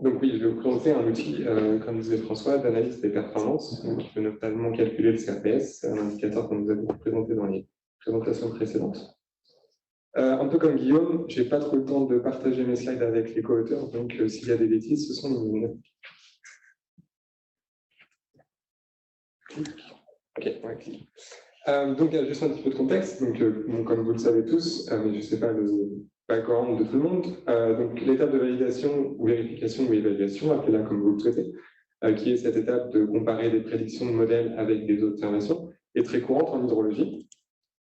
Donc oui, je vais vous présenter un outil, comme disait François, d'analyse des performances, donc, qui peut notamment calculer le CRPS, c'est un indicateur qu'on nous a beaucoup présenté dans les présentations précédentes. Un peu comme Guillaume, je n'ai pas trop le temps de partager mes slides avec les co-auteurs, donc s'il y a des bêtises, ce sont les miennes. Ok, ouais. Donc, juste un petit peu de contexte. Donc, comme vous le savez tous, mais je ne sais pas le background de tout le monde. Donc, l'étape de validation ou vérification ou évaluation, appelez-la comme vous le souhaitez, qui est cette étape de comparer des prédictions de modèles avec des observations, est très courante en hydrologie.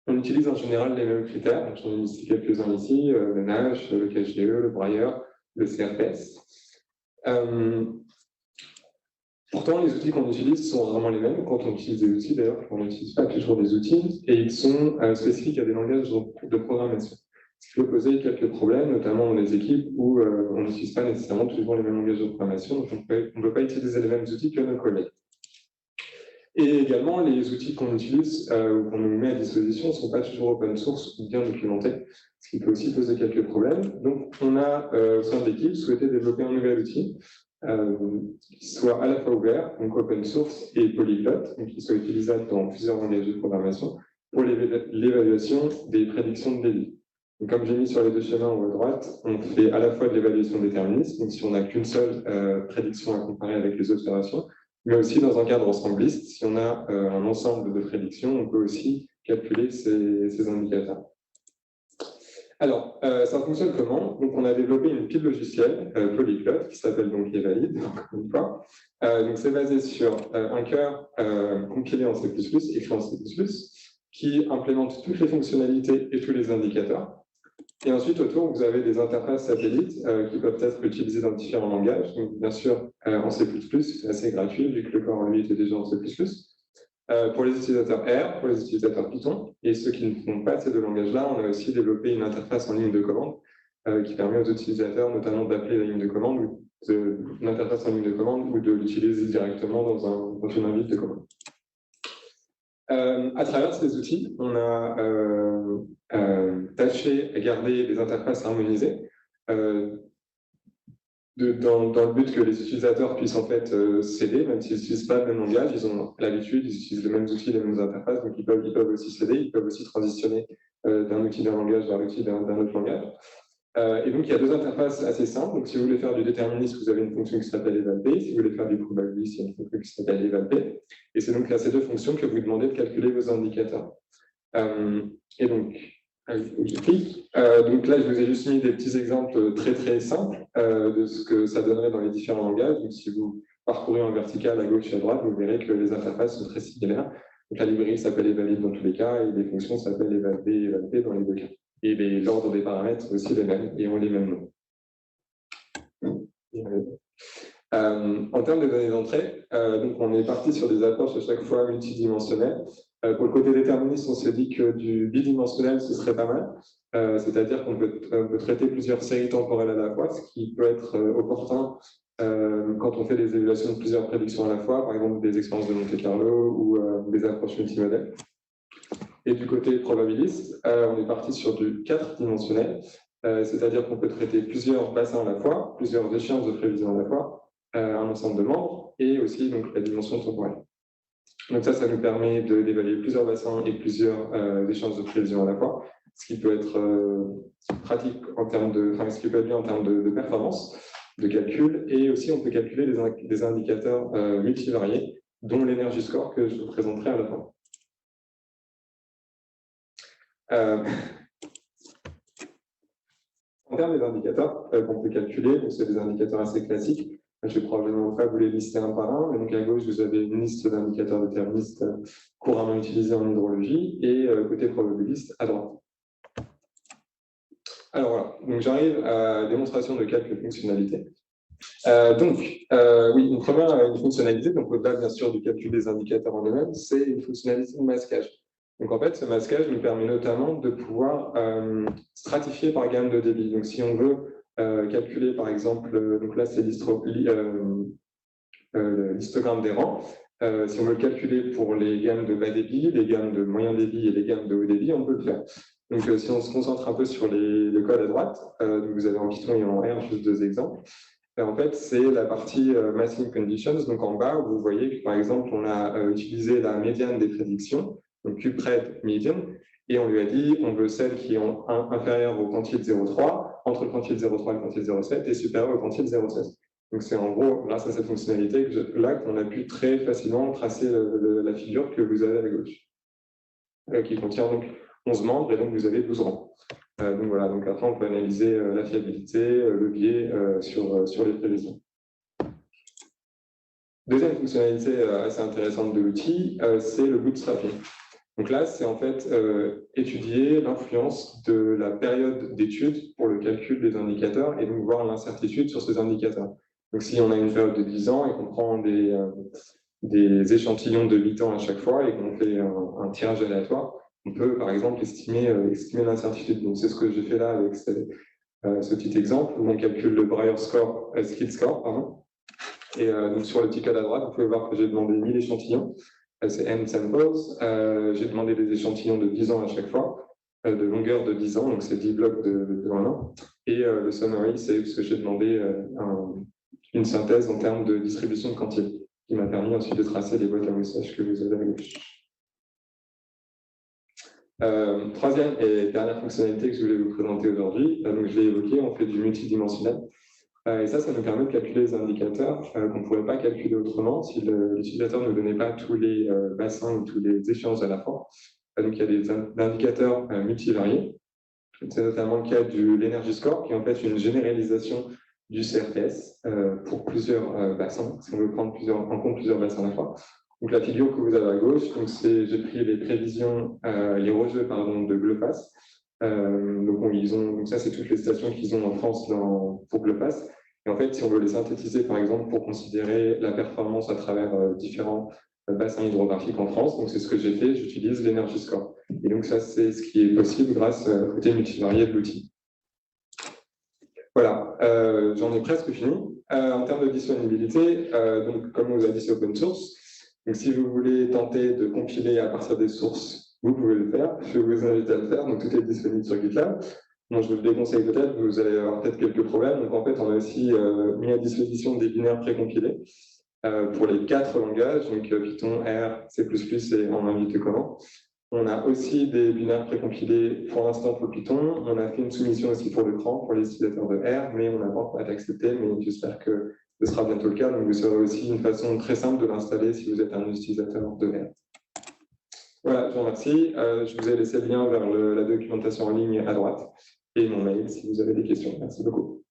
On utilise en général les mêmes critères. Donc, j'en ai listé quelques-uns ici, le NASH, le KHDE, le Brailleur, le CRPS. Pourtant, les outils qu'on utilise sont vraiment les mêmes. Quand on utilise des outils, d'ailleurs, on n'utilise pas toujours des outils, et ils sont spécifiques à des langages de programmation. Ce qui peut poser quelques problèmes, notamment dans les équipes où on n'utilise pas nécessairement toujours les mêmes langages de programmation, donc on ne peut pas utiliser les mêmes outils que nos collègues. Et également, les outils qu'on utilise ou qu'on nous met à disposition ne sont pas toujours open source ou bien documentés, ce qui peut aussi poser quelques problèmes. Donc, on a, au sein de l'équipe, souhaité développer un nouvel outil qui soit à la fois ouvert, donc open source, et polyglotte, donc qui soit utilisable dans plusieurs langages de programmation pour l'évaluation des prédictions de débit. Donc, comme j'ai mis sur les deux schémas en haut à droite, on fait à la fois de l'évaluation déterministe, donc si on n'a qu'une seule prédiction à comparer avec les observations, mais aussi dans un cadre ensembliste, si on a un ensemble de prédictions, on peut aussi calculer ces indicateurs. Alors, ça fonctionne comment? Donc, on a développé une pile logicielle polyglotte qui s'appelle donc Evalid, encore une fois. Donc, c'est basé sur un cœur compilé en C++, écrit en C++, qui implémente toutes les fonctionnalités et tous les indicateurs. Et ensuite, autour, vous avez des interfaces satellites qui peuvent être utilisées dans différents langages. Donc, bien sûr, en C++, c'est assez gratuit, vu que le corps, lui, était déjà en C++. Pour les utilisateurs R, pour les utilisateurs Python, et ceux qui ne font pas ces deux langages-là, on a aussi développé une interface en ligne de commande qui permet aux utilisateurs notamment d'appeler la ligne de commande, ou une interface en ligne de commande, ou de l'utiliser directement dans une invite de commande. À travers ces outils, on a tâché à garder des interfaces harmonisées dans le but que les utilisateurs puissent en fait s'aider, même s'ils n'utilisent pas le même langage, ils ont l'habitude, ils utilisent les mêmes outils, les mêmes interfaces, donc ils peuvent aussi s'aider, ils peuvent aussi transitionner d'un outil d'un langage vers l'outil d'un autre langage. Et donc, il y a deux interfaces assez simples. Donc, si vous voulez faire du déterministe, vous avez une fonction qui s'appelle evalp. Si vous voulez faire du probabiliste, il y a une fonction qui s'appelle evalp. Et c'est donc à ces deux fonctions que vous demandez de calculer vos indicateurs. Et donc, j'explique. Donc là, je vous ai juste mis des petits exemples très très simples de ce que ça donnerait dans les différents langages. Donc, si vous parcourez en vertical à gauche et à droite, vous verrez que les interfaces sont très similaires. Donc, la librairie s'appelle evalid dans tous les cas et les fonctions s'appellent evalp et evalp dans les deux cas. Et l'ordre des paramètres aussi les mêmes et ont les mêmes noms. En termes de données d'entrée, donc on est parti sur des approches à chaque fois multidimensionnelles. Pour le côté déterministe, on s'est dit que du bidimensionnel, ce serait pas mal. C'est-à-dire qu'on peut traiter plusieurs séries temporelles à la fois, ce qui peut être opportun quand on fait des évaluations de plusieurs prédictions à la fois, par exemple des expériences de Monte-Carlo ou des approches multimodèles. Et du côté probabiliste, on est parti sur du 4-dimensionnel, c'est-à-dire qu'on peut traiter plusieurs bassins à la fois, plusieurs échéances de prévision à la fois, un ensemble de membres, et aussi donc, la dimension temporelle. Donc ça nous permet d'évaluer plusieurs bassins et plusieurs échéances de prévision à la fois, ce qui peut être pratique en termes de, enfin, ce qui peut être bien en termes de performance, de calcul, et aussi on peut calculer des indicateurs multivariés, dont l'énergie score que je vous présenterai à la fin. En termes d'indicateurs qu'on peut calculer, c'est des indicateurs assez classiques. Je ne vais probablement pas vous les lister un par un, mais donc à gauche, vous avez une liste d'indicateurs déterministes couramment utilisés en hydrologie, et côté probabiliste à droite. Alors voilà, donc j'arrive à la démonstration de quelques fonctionnalités. Oui, une première fonctionnalité, donc au-delà bien sûr du calcul des indicateurs en eux-mêmes, c'est une fonctionnalité de masquage. Donc en fait, ce masquage nous permet notamment de pouvoir stratifier par gamme de débit. Donc si on veut calculer par exemple, donc là c'est l'histogramme des rangs, si on veut le calculer pour les gammes de bas débit, les gammes de moyen débit et les gammes de haut débit, on peut le faire. Donc si on se concentre un peu sur le code à droite, vous avez en Python et en R juste deux exemples. En fait, c'est la partie masking conditions. Donc en bas, vous voyez que par exemple, on a utilisé la médiane des prédictions, donc cupred median, et on lui a dit on veut celles qui ont inférieure au quantile 0,3, entre le quantile 0,3 et le quantile 0,7, et supérieure au quantile 0,16. Donc c'est en gros, grâce à cette fonctionnalité, là qu'on a pu très facilement tracer la figure que vous avez à la gauche, qui contient donc 11 membres, et donc vous avez 12 rangs. Donc voilà, donc après on peut analyser la fiabilité, le biais sur les prévisions. Deuxième fonctionnalité assez intéressante de l'outil, c'est le bootstrapping. Donc là, c'est en fait étudier l'influence de la période d'étude pour le calcul des indicateurs et donc voir l'incertitude sur ces indicateurs. Donc si on a une période de 10 ans et qu'on prend des échantillons de 8 ans à chaque fois et qu'on fait un tirage aléatoire, on peut par exemple estimer l'incertitude. Donc c'est ce que j'ai fait là avec ce petit exemple où on calcule le Breyer score, skill score, pardon. Et donc sur le petit code à droite, vous pouvez voir que j'ai demandé 1000 échantillons. C'est n samples. J'ai demandé des échantillons de 10 ans à chaque fois, de longueur de 10 ans, donc c'est 10 blocs de 1 an. Et le summary, c'est ce que j'ai demandé une synthèse en termes de distribution de quantité, qui m'a permis ensuite de tracer les boîtes à messages que vous avez à gauche. Troisième et dernière fonctionnalité que je voulais vous présenter aujourd'hui, donc je l'ai évoqué, on fait du multidimensionnel. Et ça nous permet de calculer les indicateurs qu'on ne pourrait pas calculer autrement si l'utilisateur ne nous donnait pas tous les bassins ou tous les échéances à la fois. Donc il y a des indicateurs multivariés. C'est notamment le cas de l'Energy Score, qui est en fait une généralisation du CRTS pour plusieurs bassins, si on veut prendre en compte plusieurs bassins à la fois. Donc la figure que vous avez à gauche, j'ai pris les prévisions, les rejets de GLOPASS. Donc ça, c'est toutes les stations qu'ils ont en France pour GLOPASS. Et en fait, si on veut les synthétiser, par exemple, pour considérer la performance à travers différents bassins hydrographiques en France, donc c'est ce que j'ai fait, j'utilise l'Energy Score. Et donc ça, c'est ce qui est possible grâce au côté multivarié de l'outil. Voilà, j'en ai presque fini. En termes de disponibilité, donc comme on vous a dit, c'est open source. Donc si vous voulez tenter de compiler à partir des sources, vous pouvez le faire. Je vous invite à le faire, donc tout est disponible sur GitLab. Donc, je vous le déconseille peut-être, vous allez avoir peut-être quelques problèmes. Donc en fait, on a aussi mis à disposition des binaires précompilés pour les 4 langages, donc Python, R, C++ et en invité comment. On a aussi des binaires précompilés pour l'instant pour Python. On a fait une soumission aussi pour l'écran, pour les utilisateurs de R, mais on n'a pas encore été accepté, mais j'espère que ce sera bientôt le cas. Donc vous aurez aussi une façon très simple de l'installer si vous êtes un utilisateur de R. Voilà, je vous remercie. Je vous ai laissé le lien vers la documentation en ligne à droite et mon mail si vous avez des questions. Merci beaucoup.